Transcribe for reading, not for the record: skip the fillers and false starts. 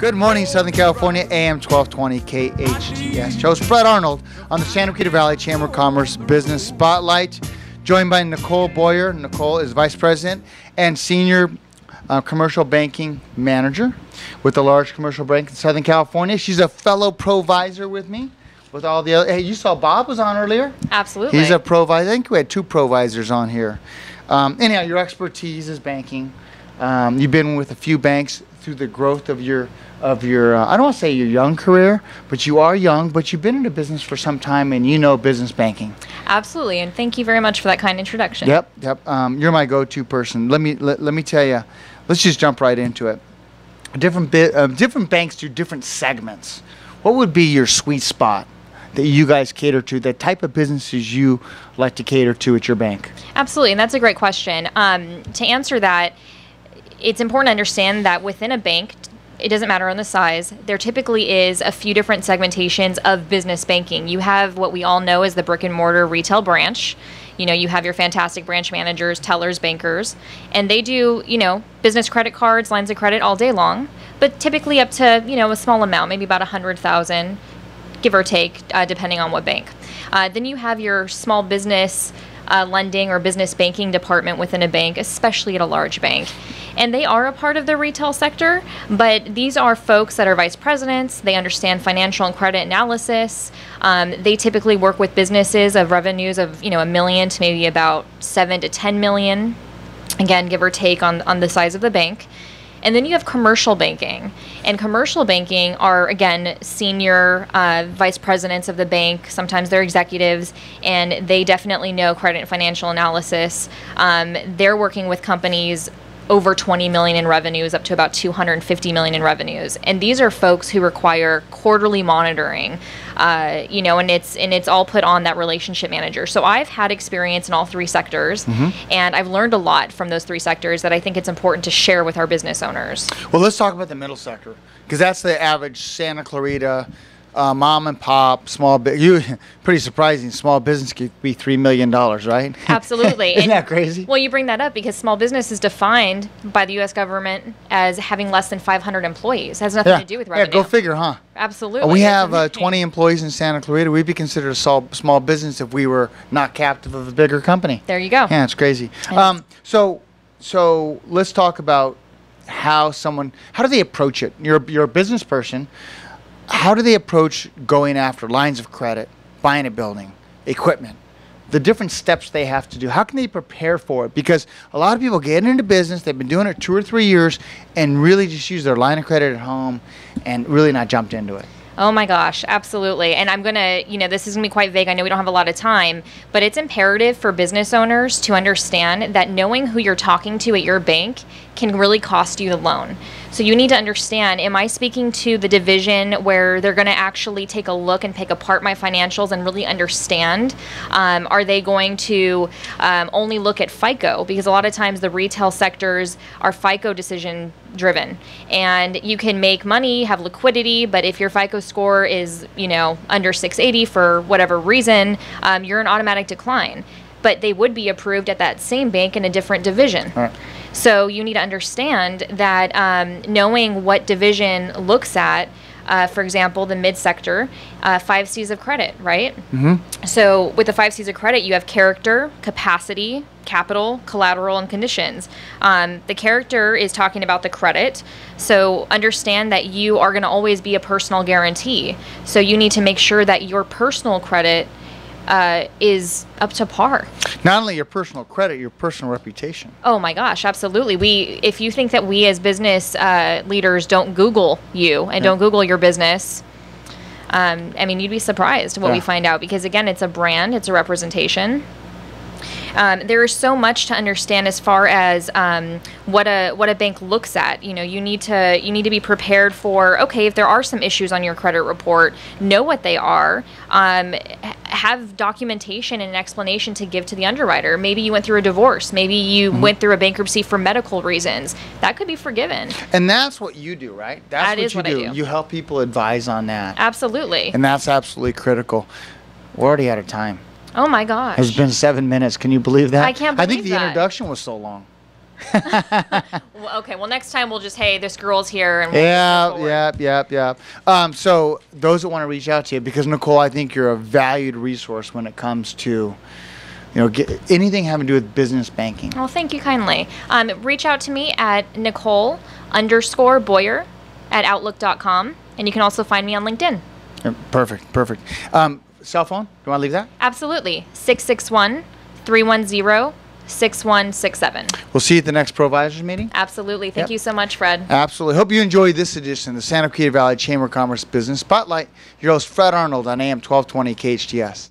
Good morning, Southern California, AM 1220 KHTS. Host Fred Arnold on the Santa Clarita Valley Chamber of Commerce Business Spotlight. Joined by Nicole Boyer. Nicole is Vice President and Senior Commercial Banking Manager with a large commercial bank in Southern California. She's a fellow provisor with me. With all the other, hey, you saw Bob was on earlier? Absolutely. He's a provisor. I think we had two provisors on here. Anyhow, your expertise is banking. You've been with a few banks through the growth of your I don't want to say your young career, but you are young, but you've been in the business for some time and you know business banking. Absolutely, and thank you very much for that kind introduction. Yep. You're my go-to person. Let me tell you. Let's just jump right into it. Different banks do different segments. What would be your sweet spot that you guys cater to, the type of businesses you like to cater to at your bank? Absolutely, and that's a great question. To answer that, it's important to understand that within a bank, it doesn't matter on the size, there typically is a few different segmentations of business banking. You have what we all know as the brick and mortar retail branch. You know, you have your fantastic branch managers, tellers, bankers, and they do, business credit cards, lines of credit all day long, but typically up to, a small amount, maybe about $100,000, give or take, depending on what bank. Then you have your small business lending or business banking department within a bank, especially at a large bank. And they are a part of the retail sector, but these are folks that are vice presidents. They understand financial and credit analysis. They typically work with businesses of revenues of, $1 million to maybe about $7 to $10 million. Again, give or take on the size of the bank. And then you have commercial banking. And commercial banking are, again, senior vice presidents of the bank. Sometimes they're executives, and they definitely know credit and financial analysis. They're working with companies over 20 million in revenues up to about 250 million in revenues. And these are folks who require quarterly monitoring, and it's all put on that relationship manager. So I've had experience in all three sectors, and I've learned a lot from those three sectors that I think it's important to share with our business owners. Well, let's talk about the middle sector, because that's the average Santa Clarita mom and pop, pretty surprising. Small business could be $3 million, right? Absolutely. Isn't that crazy? Well, you bring that up because small business is defined by the U.S. government as having less than 500 employees. It has nothing to do with revenue. Yeah, go figure, huh? Absolutely. We have 20 employees in Santa Clarita. We'd be considered a small business if we were not captive of a bigger company. There you go. Yeah, it's crazy. So let's talk about how do they approach it? You're a business person. How do they approach going after lines of credit, buying a building, equipment, the different steps they have to do? How can they prepare for it? Because a lot of people get into business, they've been doing it 2 or 3 years, and really just use their line of credit at home and really not jumped into it. Oh my gosh, absolutely. And I'm going to, this is going to be quite vague. I know we don't have a lot of time, but it's imperative for business owners to understand that knowing who you're talking to at your bank can really cost you the loan. So you need to understand, am I speaking to the division where they're going to actually take a look and pick apart my financials and really understand? Are they going to only look at FICO? Because a lot of times the retail sectors are FICO decision driven, and you can make money, have liquidity, but if your FICO score is, under 680 for whatever reason, you're in automatic decline. But they would be approved at that same bank in a different division. All right. So you need to understand that knowing what division looks at, for example, the mid-sector, 5 C's of credit, right? So with the 5 C's of credit, you have character, capacity, capital, collateral, and conditions. The character is talking about the credit. So understand that you are going to always be a personal guarantee. So you need to make sure that your personal credit is up to par. Not only your personal credit, your personal reputation. Oh my gosh, absolutely. If you think that we as business leaders don't Google you and don't Google your business, you'd be surprised what we find out, because again, it's a brand, it's a representation. There is so much to understand as far as what a bank looks at. You need to be prepared for, okay, if there are some issues on your credit report, know what they are. Have documentation and an explanation to give to the underwriter. Maybe you went through a divorce. Maybe you went through a bankruptcy for medical reasons. That could be forgiven. And that's what you do, right? That's what you do. You help people advise on that. Absolutely. And that's absolutely critical. We're already out of time. Oh my gosh. It's been 7 minutes. Can you believe that? I can't believe that. I think the introduction was so long. Well, okay, well, next time we'll just, hey, this girl's here. And we'll Yeah. So those that want to reach out to you, because Nicole, I think you're a valued resource when it comes to, anything having to do with business banking. Well, thank you kindly. Reach out to me at Nicole_Boyer@outlook.com, and you can also find me on LinkedIn. Perfect. Cell phone? Do you want to leave that? Absolutely. 661-310-6167. We'll see you at the next Provisors meeting. Absolutely. Thank you so much, Fred. Absolutely. Hope you enjoyed this edition of the Santa Clarita Valley Chamber of Commerce Business Spotlight. Your host, Fred Arnold, on AM 1220 KHTS.